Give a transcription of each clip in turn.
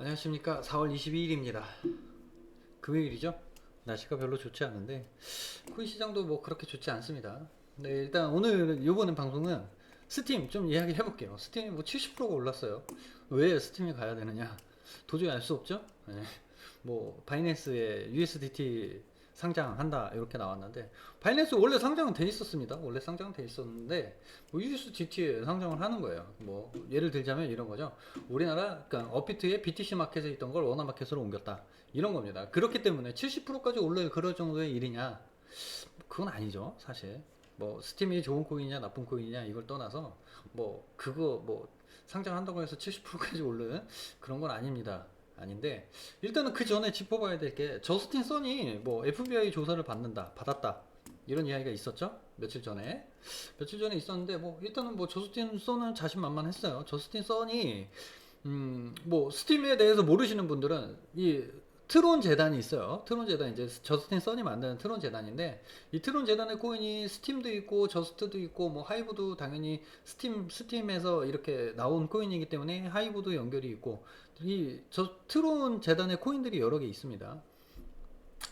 안녕하십니까. 4월 22일입니다. 금요일이죠. 날씨가 별로 좋지 않은데 코인 시장도 뭐 그렇게 좋지 않습니다. 네, 일단 오늘 요번 방송은 스팀 좀 이야기 해볼게요. 스팀이 뭐 70%가 올랐어요. 왜 스팀이 가야 되느냐? 도저히 알 수 없죠. 네. 뭐 바이낸스에 USDT 상장한다 이렇게 나왔는데, 바이낸스 원래 상장은 돼 있었습니다. 원래 상장은 돼 있었는데 뭐 USDT에 상장을 하는 거예요. 뭐 예를 들자면 이런 거죠. 우리나라 그러니까 업비트의 BTC 마켓에 있던 걸 워낙 마켓으로 옮겼다 이런 겁니다. 그렇기 때문에 70%까지 올릴 그럴 정도의 일이냐? 그건 아니죠, 사실. 뭐 스팀이 좋은 코인이냐 나쁜 코인이냐 이걸 떠나서 뭐 그거 뭐 상장한다고 해서 70%까지 오르는 그런 건 아닙니다. 아닌데, 일단은 그 전에 짚어봐야 될 게, 저스틴 선이 뭐 FBI 조사를 받았다 이런 이야기가 있었죠. 며칠 전에 있었는데, 뭐 일단은 뭐 저스틴 선은 자신만만했어요. 저스틴 선이 뭐 스팀에 대해서 모르시는 분들은 이 트론 재단이 있어요. 트론 재단, 이제 저스틴 선이 만드는 트론 재단인데, 이 트론 재단의 코인이 스팀도 있고 저스트도 있고 뭐 하이브도 당연히 스팀에서 이렇게 나온 코인이기 때문에 하이브도 연결이 있고, 이 저 트론 재단의 코인들이 여러 개 있습니다.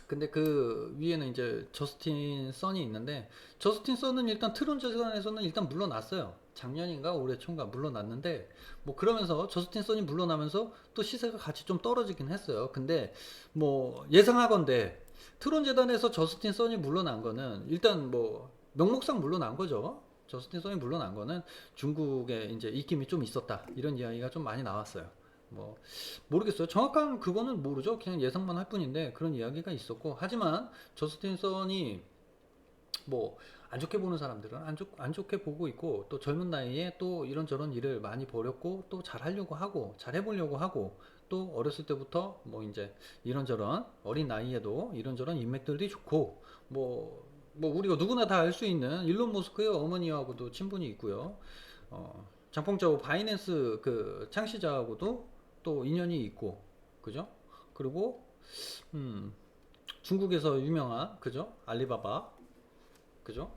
근데 그 위에는 이제 저스틴 선이 있는데, 저스틴 선은 일단 트론 재단에서는 일단 물러났어요. 작년인가 올해 초인가 물러났는데, 뭐 그러면서 저스틴 선이 물러나면서 또 시세가 같이 좀 떨어지긴 했어요. 근데 뭐 예상하건대 트론 재단에서 저스틴 선이 물러난 거는 일단 뭐 명목상 물러난 거죠. 저스틴 선이 물러난 거는 중국에 이제 입김이 좀 있었다 이런 이야기가 좀 많이 나왔어요. 뭐 모르겠어요. 정확한 그거는 모르죠. 그냥 예상만 할 뿐인데 그런 이야기가 있었고, 하지만 저스틴 선이 뭐 안 좋게 보는 사람들은 안 좋게 보고 있고, 또 젊은 나이에 또 이런저런 일을 많이 벌였고 또 잘하려고 하고 잘해보려고 하고, 또 어렸을 때부터 뭐 이제 이런저런 어린 나이에도 이런저런 인맥들이 좋고, 뭐 우리가 누구나 다 알 수 있는 일론 머스크의 어머니하고도 친분이 있고요. 장펑자오 바이낸스 그 창시자하고도 또 인연이 있고, 그죠? 그리고 음, 중국에서 유명한, 그죠? 알리바바, 그죠?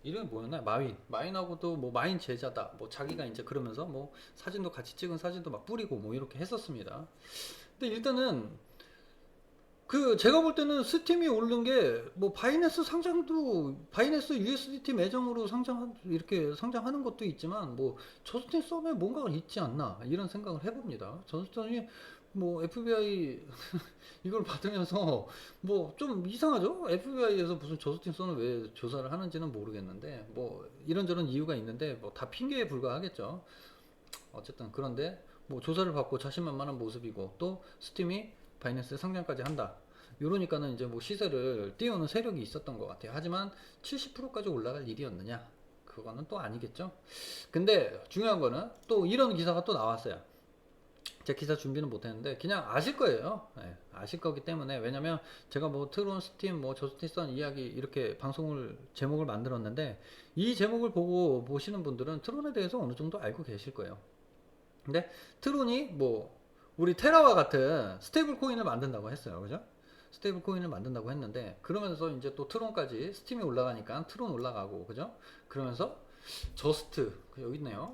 이름이 뭐였나? 마윈하고도 뭐 마윈 제자다 뭐 자기가 이제 그러면서 뭐 사진도 같이 찍은 사진도 막 뿌리고 뭐 이렇게 했었습니다. 근데 일단은 그 제가 볼 때는 스팀이 오른 게 뭐 바이낸스 상장도, 바이낸스 USDT 매장으로 이렇게 상장하는 것도 있지만, 뭐 저스틴 썸에 뭔가가 있지 않나 이런 생각을 해봅니다. 저스틴이 뭐 FBI 이걸 받으면서 뭐 좀 이상하죠? FBI에서 무슨 저스틴 썸을 왜 조사를 하는지는 모르겠는데, 뭐 이런저런 이유가 있는데 뭐 다 핑계에 불과하겠죠. 어쨌든 그런데 뭐 조사를 받고 자신만만한 모습이고, 또 스팀이 바이낸스 상장까지 한다. 이러니까는 이제 뭐 시세를 띄우는 세력이 있었던 것 같아요. 하지만 70%까지 올라갈 일이었느냐? 그거는 또 아니겠죠. 근데 중요한 거는 또 이런 기사가 또 나왔어요. 제가 기사 준비는 못했는데 그냥 아실 거예요. 네, 아실 거기 때문에. 왜냐면 제가 뭐 트론 스팀 뭐 저스티선 이야기 이렇게 방송을 제목을 만들었는데, 이 제목을 보고 보시는 분들은 트론에 대해서 어느 정도 알고 계실 거예요. 근데 트론이 뭐 우리 테라와 같은 스테이블 코인을 만든다고 했어요. 그죠? 스테이블 코인을 만든다고 했는데, 그러면서 이제 또 트론까지 스팀이 올라가니까 트론 올라가고, 그죠? 그러면서 저스트, 여기 있네요.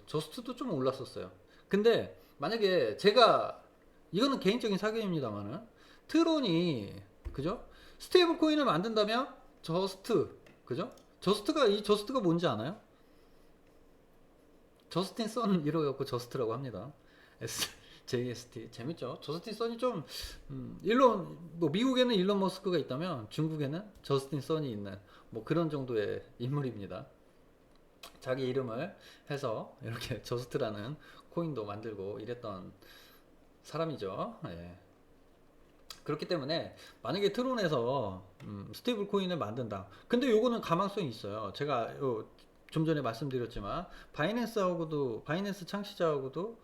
저스트도 좀 올랐었어요. 근데 만약에 제가, 이거는 개인적인 사견입니다만은, 트론이, 그죠? 스테이블 코인을 만든다면 저스트, 그죠? 이 저스트가 뭔지 아나요? 저스틴 선 이러갖고 저스트라고 합니다. JST 재밌죠? 저스틴 선이 좀 일론, 뭐 미국에는 일론 머스크가 있다면 중국에는 저스틴 선이 있는 뭐 그런 정도의 인물입니다. 자기 이름을 해서 이렇게 저스트라는 코인도 만들고 이랬던 사람이죠. 예. 그렇기 때문에 만약에 트론에서 스테이블 코인을 만든다. 근데 요거는 가망성이 있어요. 제가 좀 전에 말씀드렸지만 바이낸스 창시자하고도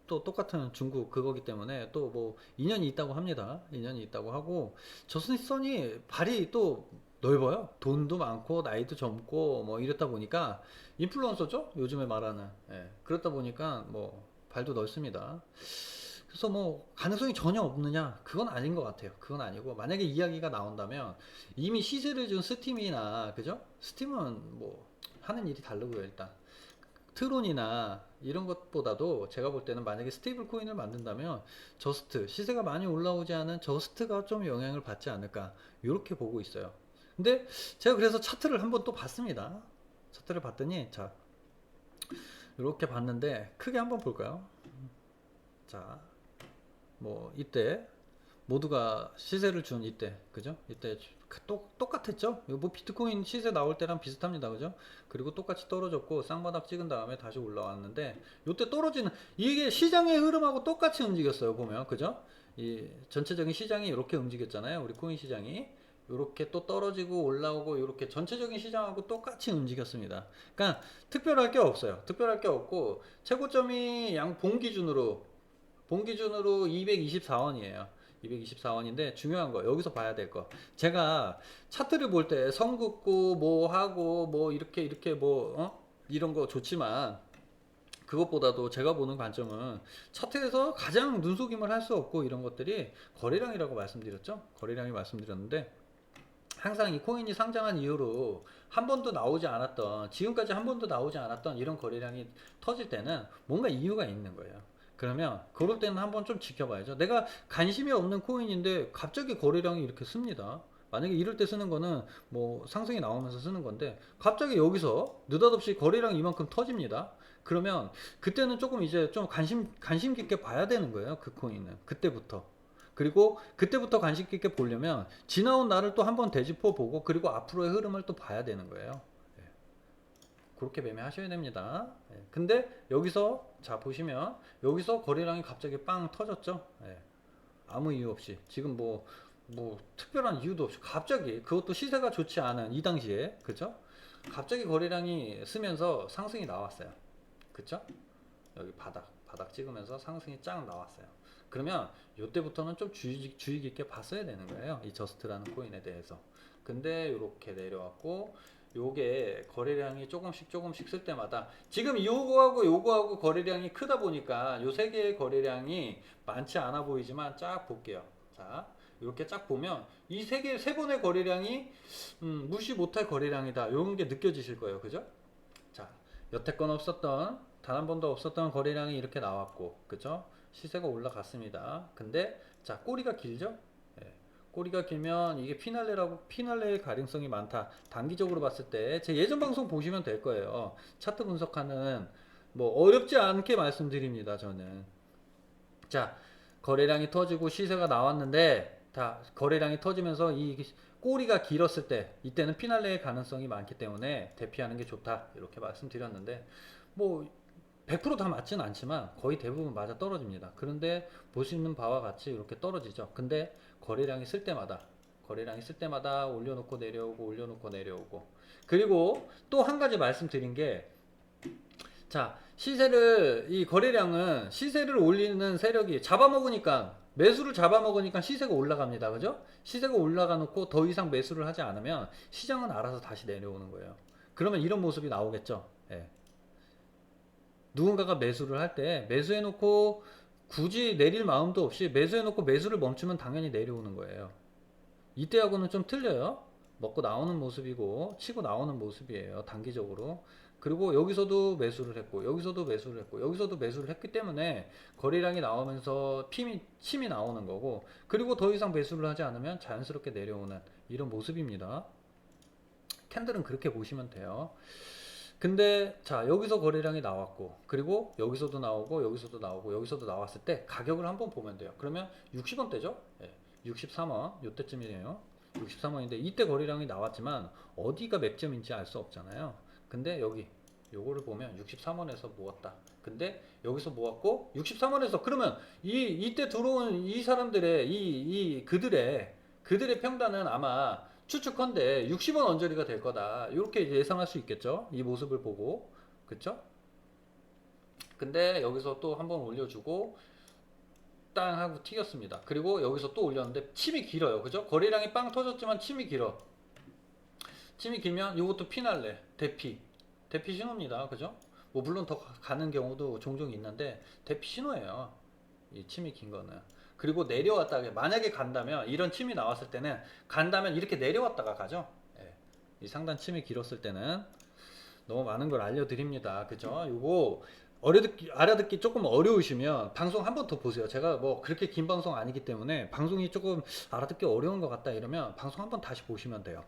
또 똑같은 중국 그거기 때문에 또 뭐 인연이 있다고 합니다. 인연이 있다고 하고, 저스티선이 발이 또 넓어요. 돈도 많고 나이도 젊고 뭐 이랬다 보니까 인플루언서죠. 요즘에 말하는. 예. 그렇다 보니까 뭐 발도 넓습니다. 그래서 뭐 가능성이 전혀 없느냐? 그건 아닌 것 같아요. 그건 아니고, 만약에 이야기가 나온다면 이미 시세를 준 스팀이나, 그죠? 스팀은 뭐 하는 일이 다르고요. 일단 트론이나 이런 것보다도 제가 볼 때는 만약에 스테이블 코인을 만든다면 저스트, 시세가 많이 올라오지 않은 저스트가 좀 영향을 받지 않을까 이렇게 보고 있어요. 근데 제가 그래서 차트를 한번 또 봤습니다. 차트를 봤더니 자 이렇게 봤는데 크게 한번 볼까요? 자 뭐 이때 모두가 시세를 준 이때 그죠? 이때 똑같았죠? 이거 뭐 비트코인 시세 나올 때랑 비슷합니다. 그죠? 그리고 똑같이 떨어졌고 쌍바닥 찍은 다음에 다시 올라왔는데 이때 떨어지는 이게 시장의 흐름하고 똑같이 움직였어요. 보면 그죠? 이 전체적인 시장이 이렇게 움직였잖아요. 우리 코인 시장이 이렇게 또 떨어지고 올라오고 이렇게 전체적인 시장하고 똑같이 움직였습니다. 그러니까 특별할 게 없어요. 특별할 게 없고 최고점이 양 본 기준으로 224원이에요. 224원인데 중요한 거 여기서 봐야 될 거 제가 차트를 볼 때 선 긋고 뭐 하고 뭐 이렇게 뭐 이런 거 좋지만 그것보다도 제가 보는 관점은 차트에서 가장 눈속임을 할 수 없고 이런 것들이 거래량이라고 말씀드렸죠. 거래량이 말씀드렸는데 항상 이 코인이 상장한 이후로 한 번도 나오지 않았던 지금까지 한 번도 나오지 않았던 이런 거래량이 터질 때는 뭔가 이유가 있는 거예요. 그러면 그럴 때는 한번 좀 지켜봐야죠. 내가 관심이 없는 코인인데 갑자기 거래량이 이렇게 씁니다. 만약에 이럴 때 쓰는 거는 뭐 상승이 나오면서 쓰는 건데 갑자기 여기서 느닷없이 거래량이 이만큼 터집니다. 그러면 그때는 조금 이제 좀 관심 깊게 봐야 되는 거예요. 그 코인은 그때부터. 그리고 그때부터 관심 깊게 보려면 지나온 날을 또 한번 되짚어 보고 그리고 앞으로의 흐름을 또 봐야 되는 거예요. 예. 그렇게 매매하셔야 됩니다. 예. 근데 여기서 자 보시면 여기서 거래량이 갑자기 빵 터졌죠. 예. 아무 이유 없이 지금 뭐 특별한 이유도 없이 갑자기 그것도 시세가 좋지 않은 이 당시에 그죠? 갑자기 거래량이 쓰면서 상승이 나왔어요. 그쵸? 여기 바닥 찍으면서 상승이 쫙 나왔어요. 그러면 이때부터는 좀 주의 깊게 봤어야 되는 거예요. 이 저스트라는 코인에 대해서. 근데 이렇게 내려왔고 요게 거래량이 조금씩 쓸 때마다 지금 요거하고 거래량이 크다 보니까 요 세 개의 거래량이 많지 않아 보이지만 쫙 볼게요. 자 이렇게 쫙 보면 이 세 번의 거래량이 무시 못할 거래량이다. 이런 게 느껴지실 거예요. 그죠? 자 여태껏 없었던 단 한 번도 없었던 거래량이 이렇게 나왔고 그죠? 시세가 올라갔습니다. 근데 자 꼬리가 길죠? 예. 꼬리가 길면 이게 피날레의 가능성이 많다. 단기적으로 봤을 때 제 예전 방송 보시면 될 거예요. 차트 분석하는 뭐 어렵지 않게 말씀드립니다. 저는 자 거래량이 터지고 시세가 나왔는데 다 거래량이 터지면서 이 꼬리가 길었을 때 이때는 피날레의 가능성이 많기 때문에 대피하는 게 좋다 이렇게 말씀드렸는데 뭐 100%다 맞지는 않지만 거의 대부분 맞아 떨어집니다. 그런데 보시는 바와 같이 이렇게 떨어지죠. 근데 거래량이 쓸 때마다 올려놓고 내려오고 그리고 또 한 가지 말씀드린 게 자, 이 거래량은 시세를 올리는 세력이 매수를 잡아먹으니까 시세가 올라갑니다. 그죠? 시세가 올라가 놓고 더 이상 매수를 하지 않으면 시장은 알아서 다시 내려오는 거예요. 그러면 이런 모습이 나오겠죠. 예. 누군가가 매수를 할 때 매수해놓고 굳이 내릴 마음도 없이 매수해놓고 매수를 멈추면 당연히 내려오는 거예요. 이때하고는 좀 틀려요. 먹고 나오는 모습이고 치고 나오는 모습이에요. 단기적으로. 그리고 여기서도 매수를 했고 여기서도 매수를 했고 여기서도 매수를 했기 때문에 거래량이 나오면서 침이 나오는 거고 그리고 더 이상 매수를 하지 않으면 자연스럽게 내려오는 이런 모습입니다. 캔들은 그렇게 보시면 돼요. 근데 자 여기서 거래량이 나왔고 그리고 여기서도 나오고 여기서도 나왔을 때 가격을 한번 보면 돼요. 그러면 60원대죠? 예, 63원 요때쯤이에요. 63원인데 이때 거래량이 나왔지만 어디가 맥점인지 알 수 없잖아요. 근데 여기 요거를 보면 63원에서 모았다. 근데 여기서 모았고 63원에서 그러면 이때 들어온 이 사람들의 그들의 평단은 아마 추측컨대 60원 언저리가 될 거다. 이렇게 예상할 수 있겠죠. 이 모습을 보고. 그쵸? 근데 여기서 또 한번 올려주고 땅 하고 튀겼습니다. 그리고 여기서 또 올렸는데 침이 길어요. 그죠? 거래량이 빵 터졌지만 침이 길어. 침이 길면 이것도 피날레, 대피 신호입니다. 그죠? 뭐 물론 더 가는 경우도 종종 있는데 대피 신호예요. 이 침이 긴 거는. 그리고 내려왔다가 만약에 간다면 이런 침이 나왔을 때는 간다면 이렇게 내려왔다가 가죠. 예. 이 상단 침이 길었을 때는 너무 많은 걸 알려드립니다. 그죠? 요거 알아듣기 조금 어려우시면 방송 한 번 더 보세요. 제가 뭐 그렇게 긴 방송 아니기 때문에 방송이 조금 알아듣기 어려운 것 같다 이러면 방송 한 번 다시 보시면 돼요.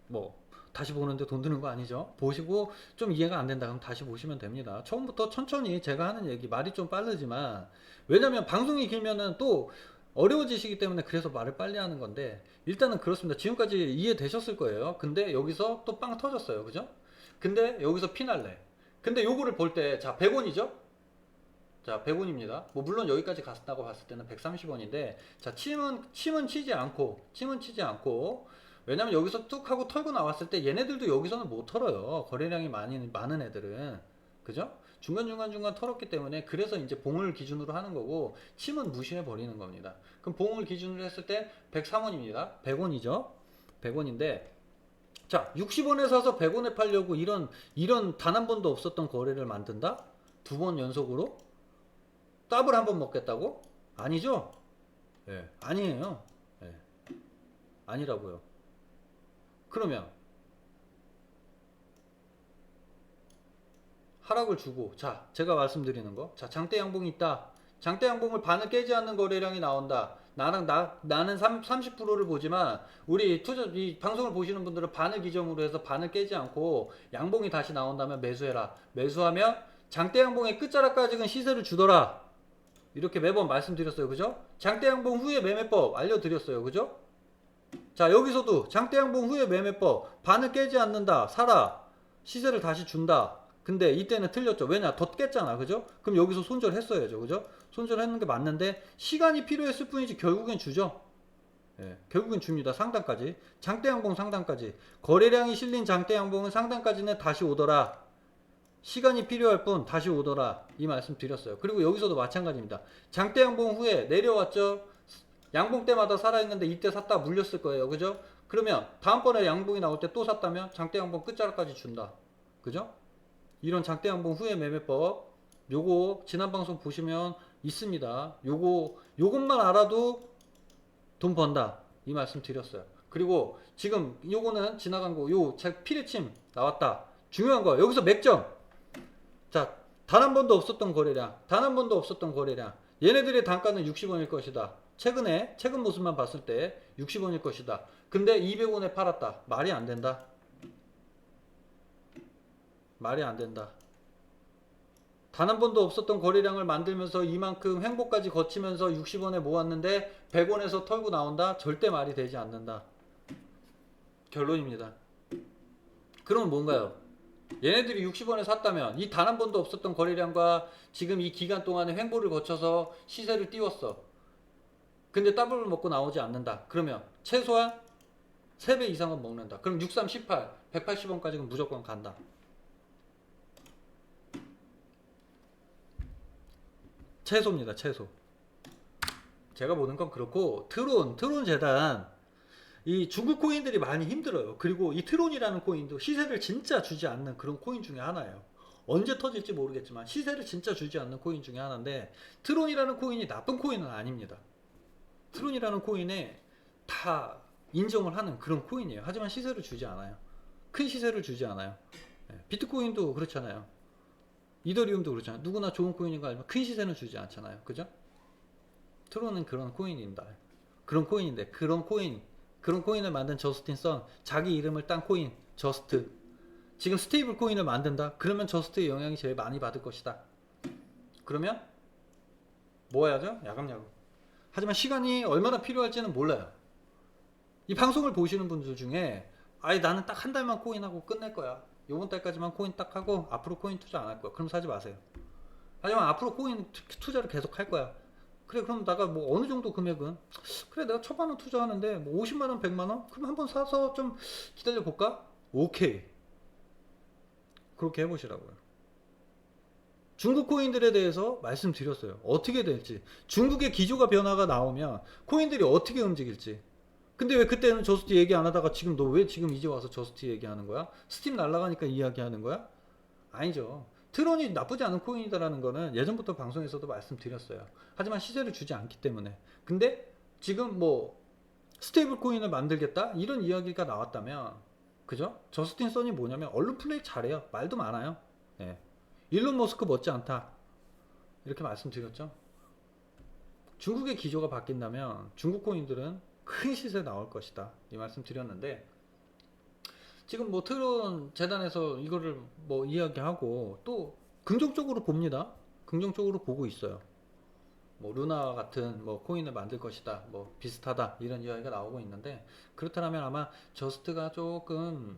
뭐 다시 보는데 돈 드는 거 아니죠? 보시고 좀 이해가 안 된다 그럼 다시 보시면 됩니다. 처음부터 천천히 제가 하는 얘기 말이 좀 빠르지만 왜냐면 방송이 길면은 또 어려워지시기 때문에 그래서 말을 빨리 하는 건데 일단은 그렇습니다. 지금까지 이해되셨을 거예요. 근데 여기서 또 빵 터졌어요. 그죠? 근데 여기서 피날레. 근데 요거를 볼 때 자 100원이죠? 자 100원입니다. 뭐 물론 여기까지 갔다고 봤을 때는 130원인데 자 침은 치지 않고 왜냐면 여기서 뚝 하고 털고 나왔을 때 얘네들도 여기서는 못 털어요. 거래량이 많은 애들은. 그죠? 중간중간 털었기 때문에 그래서 이제 봉을 기준으로 하는 거고 침은 무시해 버리는 겁니다. 그럼 봉을 기준으로 했을 때 103원입니다. 100원이죠? 100원인데 자 60원에 사서 100원에 팔려고 이런 단 한 번도 없었던 거래를 만든다? 두 번 연속으로? 더블 한 번 먹겠다고? 아니죠? 예, 아니에요. 예, 아니라고요. 그러면 하락을 주고 자 제가 말씀드리는 거 자 장대 양봉이 있다. 장대 양봉을 반을 깨지 않는 거래량이 나온다. 나는 30%를 보지만 우리 이 방송을 보시는 분들은 반을 기점으로 해서 반을 깨지 않고 양봉이 다시 나온다면 매수해라. 매수하면 장대 양봉의 끝자락까지는 시세를 주더라. 이렇게 매번 말씀드렸어요. 그죠? 장대 양봉 후에 매매법 알려드렸어요. 그죠? 자 여기서도 장대 양봉 후에 매매법 반을 깨지 않는다. 사라. 시세를 다시 준다. 근데 이때는 틀렸죠. 왜냐? 더 깼잖아. 그죠? 그럼 여기서 손절했어야죠. 그죠? 손절했는 게 맞는데 시간이 필요했을 뿐이지 결국엔 주죠. 예, 결국엔 줍니다. 상단까지. 장대 양봉 상단까지. 거래량이 실린 장대 양봉은 상단까지는 다시 오더라. 시간이 필요할 뿐 다시 오더라. 이 말씀 드렸어요. 그리고 여기서도 마찬가지입니다. 장대 양봉 후에 내려왔죠. 양봉 때마다 살아있는데 이때 샀다 물렸을 거예요. 그죠? 그러면 다음번에 양봉이 나올 때 또 샀다면 장대 양봉 끝자락까지 준다. 그죠? 이런 장대 양봉 후에 매매법 요거 지난 방송 보시면 있습니다. 요것만 알아도 돈 번다. 이 말씀 드렸어요. 그리고 지금 요거는 지나간 거 요 피레침 나왔다. 중요한 거 여기서 맥점. 자, 단 한 번도 없었던 거래량. 단 한 번도 없었던 거래량. 얘네들의 단가는 60원일 것이다. 최근 모습만 봤을 때 60원일 것이다. 근데 200원에 팔았다. 말이 안 된다. 말이 안 된다. 단 한 번도 없었던 거래량을 만들면서 이만큼 횡보까지 거치면서 60원에 모았는데 100원에서 털고 나온다? 절대 말이 되지 않는다. 결론입니다. 그럼 뭔가요? 얘네들이 60원에 샀다면 이 단 한 번도 없었던 거래량과 지금 이 기간 동안에 횡보를 거쳐서 시세를 띄웠어. 근데 더블을 먹고 나오지 않는다. 그러면 최소한 3배 이상은 먹는다. 그럼 63, 18, 180원까지는 무조건 간다. 최소입니다. 최소. 제가 보는 건 그렇고 트론 재단 이 중국 코인들이 많이 힘들어요. 그리고 이 트론이라는 코인도 시세를 진짜 주지 않는 그런 코인 중에 하나예요. 언제 터질지 모르겠지만 시세를 진짜 주지 않는 코인 중에 하나인데 트론이라는 코인이 나쁜 코인은 아닙니다. 트론이라는 코인에 다 인정을 하는 그런 코인이에요. 하지만 시세를 주지 않아요. 큰 시세를 주지 않아요. 비트코인도 그렇잖아요. 이더리움도 그렇잖아요. 누구나 좋은 코인인가 알면 큰 시세는 주지 않잖아요. 그죠? 트론은 그런 코인입니다. 그런 코인인데 그런 코인을 만든 저스틴 선 자기 이름을 딴 코인 저스트 지금 스테이블 코인을 만든다? 그러면 저스트의 영향이 제일 많이 받을 것이다. 그러면 뭐 해야죠? 야금야금. 하지만 시간이 얼마나 필요할지는 몰라요. 이 방송을 보시는 분들 중에 아예 나는 딱 한 달만 코인하고 끝낼 거야. 요번 달까지만 코인 딱 하고 앞으로 코인 투자 안 할 거야. 그럼 사지 마세요. 하지만 앞으로 코인 투자를 계속 할 거야. 그래 그럼 내가 뭐 어느 정도 금액은 그래 내가 초반은 투자하는데 뭐 50만원 100만원 그럼 한번 사서 좀 기다려 볼까? 오케이 그렇게 해보시라고요. 중국 코인들에 대해서 말씀드렸어요. 어떻게 될지 중국의 기조가 변화가 나오면 코인들이 어떻게 움직일지. 근데 왜 그때는 저스트 얘기 안 하다가 지금 너 왜 지금 이제 와서 저스트 얘기하는 거야? 스팀 날라가니까 이야기하는 거야? 아니죠. 트론이 나쁘지 않은 코인이다라는 거는 예전부터 방송에서도 말씀드렸어요. 하지만 시세를 주지 않기 때문에. 근데 지금 뭐 스테이블 코인을 만들겠다? 이런 이야기가 나왔다면 그죠? 저스틴 선이 뭐냐면 언론 플레이 잘해요. 말도 많아요. 예. 일론 머스크 못지 않다. 이렇게 말씀드렸죠. 중국의 기조가 바뀐다면 중국 코인들은 큰 시세 나올 것이다. 이 말씀 드렸는데 지금 뭐 트론 재단에서 이거를 뭐 이야기하고 또 긍정적으로 봅니다. 긍정적으로 보고 있어요. 뭐 루나 같은 뭐 코인을 만들 것이다. 뭐 비슷하다. 이런 이야기가 나오고 있는데 그렇다면 아마 저스트가 조금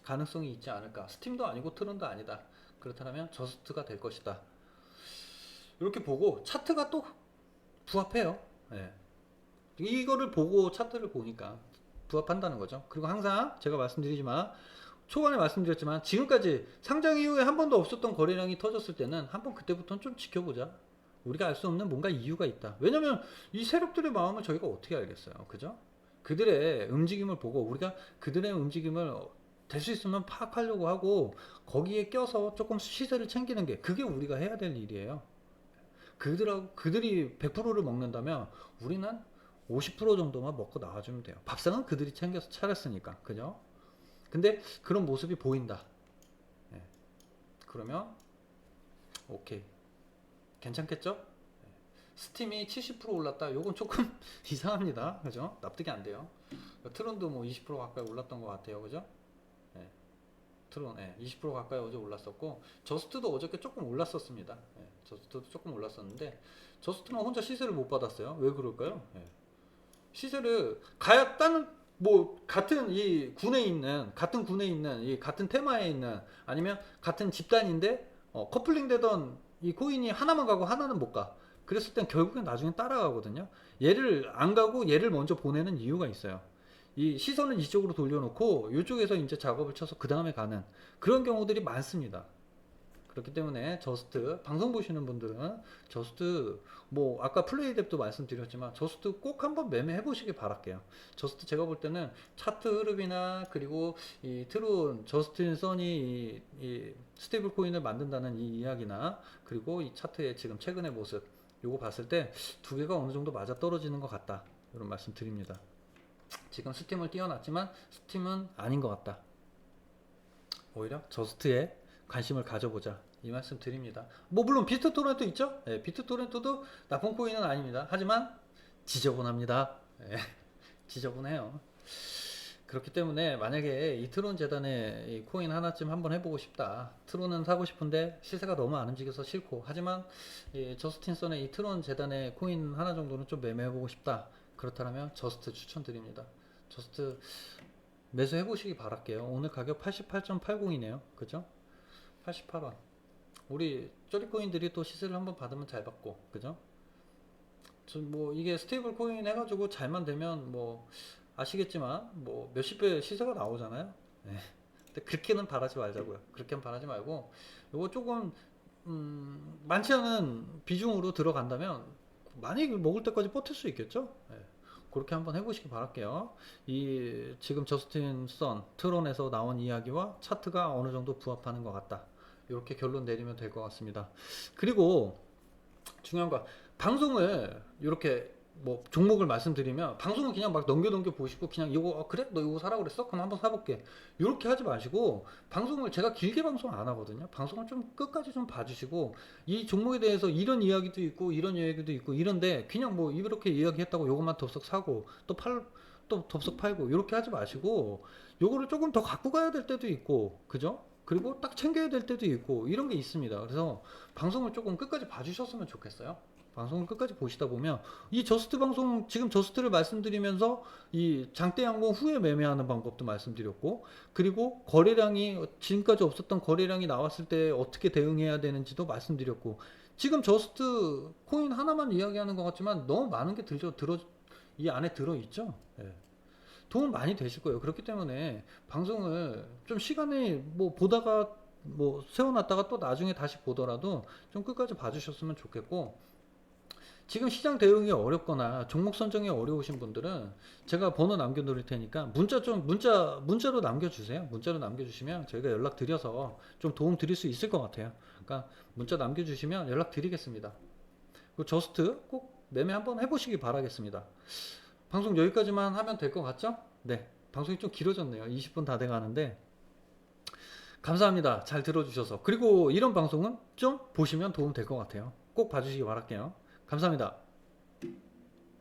가능성이 있지 않을까. 스팀도 아니고 트론도 아니다. 그렇다면 저스트가 될 것이다. 이렇게 보고 차트가 또 부합해요. 예. 이거를 보고 차트를 보니까 부합한다는 거죠. 그리고 항상 제가 말씀드리지만 초반에 말씀드렸지만 지금까지 상장 이후에 한 번도 없었던 거래량이 터졌을 때는 한번 그때부터는 좀 지켜보자. 우리가 알 수 없는 뭔가 이유가 있다. 왜냐면 이 세력들의 마음을 저희가 어떻게 알겠어요. 그죠? 그들의 움직임을 보고 우리가 그들의 움직임을 될 수 있으면 파악하려고 하고 거기에 껴서 조금 시세를 챙기는 게 그게 우리가 해야 될 일이에요. 그들이 100%를 먹는다면 우리는 50% 정도만 먹고 나와주면 돼요. 밥상은 그들이 챙겨서 차렸으니까. 그죠? 근데 그런 모습이 보인다. 예. 그러면 오케이. 괜찮겠죠? 예. 스팀이 70% 올랐다. 요건 조금 이상합니다. 그죠? 납득이 안 돼요. 트론도 뭐 20% 가까이 올랐던 것 같아요. 그죠? 예. 트론 20% 가까이 어제 올랐었고 저스트도 어저께 조금 올랐었습니다. 예. 저스트도 조금 올랐었는데 저스트는 혼자 시세를 못 받았어요. 왜 그럴까요? 예. 시세를 가야 다른 뭐 같은 이 군에 있는 이 같은 테마에 있는 아니면 같은 집단인데 커플링 되던 이 코인이 하나만 가고 하나는 못 가. 그랬을 땐 결국엔 나중에 따라가거든요. 얘를 안 가고 얘를 먼저 보내는 이유가 있어요. 이 시선을 이쪽으로 돌려놓고 이쪽에서 이제 작업을 쳐서 그 다음에 가는 그런 경우들이 많습니다. 그렇기 때문에 저스트 방송 보시는 분들은 저스트 뭐 아까 플레이뎁도 말씀드렸지만 저스트 꼭 한번 매매해 보시길 바랄게요. 저스트 제가 볼 때는 차트 흐름이나 그리고 이 트론 저스틴 선이 이 스테이블 코인을 만든다는 이 이야기나 그리고 이 차트의 지금 최근의 모습 요거 봤을 때 두 개가 어느 정도 맞아 떨어지는 것 같다 이런 말씀 드립니다. 지금 스팀을 띄워놨지만 스팀은 아닌 것 같다. 오히려 저스트에 관심을 가져보자 이 말씀 드립니다. 뭐 물론 비트토렌트 있죠? 예, 비트토렌트도 나쁜 코인은 아닙니다. 하지만 지저분합니다. 예, 지저분해요. 그렇기 때문에 만약에 이 트론 재단에 이 코인 하나쯤 한번 해보고 싶다. 트론은 사고 싶은데 시세가 너무 안 움직여서 싫고 하지만 이 저스틴선의 이 트론 재단의 코인 하나 정도는 좀 매매해보고 싶다. 그렇다면 저스트 추천드립니다. 저스트 매수해보시기 바랄게요. 오늘 가격 88.80이네요. 그죠? 88원. 우리 쪼리코인들이 또 시세를 한번 받으면 잘 받고, 그죠? 뭐 이게 스테이블 코인 해가지고 잘만 되면 뭐 아시겠지만 뭐 몇십 배 시세가 나오잖아요. 네. 근데 그렇게는 바라지 말자고요. 그렇게는 바라지 말고 요거 조금 많지 않은 비중으로 들어간다면 많이 먹을 때까지 버틸 수 있겠죠? 네. 그렇게 한번 해보시기 바랄게요. 이 지금 저스틴 선 트론에서 나온 이야기와 차트가 어느 정도 부합하는 것 같다. 이렇게 결론 내리면 될 것 같습니다. 그리고 중요한 거 방송을 이렇게 뭐 종목을 말씀드리면 방송은 그냥 막 넘겨 보시고 그냥 이거 그래? 너 이거 사라고 그랬어? 그럼 한번 사볼게. 이렇게 하지 마시고 방송을 제가 길게 방송 안 하거든요. 방송을 좀 끝까지 좀 봐주시고 이 종목에 대해서 이런 이야기도 있고 이런 이야기도 있고 이런데 그냥 뭐 이렇게 이야기했다고 요것만 덥석 사고 또 덥석 팔고 이렇게 하지 마시고 요거를 조금 더 갖고 가야 될 때도 있고 그죠? 그리고 딱 챙겨야 될 때도 있고 이런 게 있습니다. 그래서 방송을 조금 끝까지 봐주셨으면 좋겠어요. 방송을 끝까지 보시다 보면 이 저스트 방송 지금 저스트를 말씀드리면서 이 장대 양봉 후에 매매하는 방법도 말씀드렸고 그리고 거래량이 지금까지 없었던 거래량이 나왔을 때 어떻게 대응해야 되는지도 말씀드렸고 지금 저스트 코인 하나만 이야기하는 것 같지만 너무 많은 게 이 안에 들어있죠. 예. 도움 많이 되실 거예요. 그렇기 때문에 방송을 좀 시간에 뭐 보다가 뭐 세워놨다가 또 나중에 다시 보더라도 좀 끝까지 봐주셨으면 좋겠고 지금 시장 대응이 어렵거나 종목 선정이 어려우신 분들은 제가 번호 남겨놓을 테니까 문자로 남겨주세요. 문자로 남겨주시면 저희가 연락 드려서 좀 도움 드릴 수 있을 것 같아요. 그러니까 문자 남겨주시면 연락 드리겠습니다. 그 저스트 꼭 매매 한번 해보시기 바라겠습니다. 방송 여기까지만 하면 될 것 같죠? 네. 방송이 좀 길어졌네요. 20분 다 돼가는데 감사합니다. 잘 들어주셔서. 그리고 이런 방송은 좀 보시면 도움 될 것 같아요. 꼭 봐주시기 바랄게요. 감사합니다.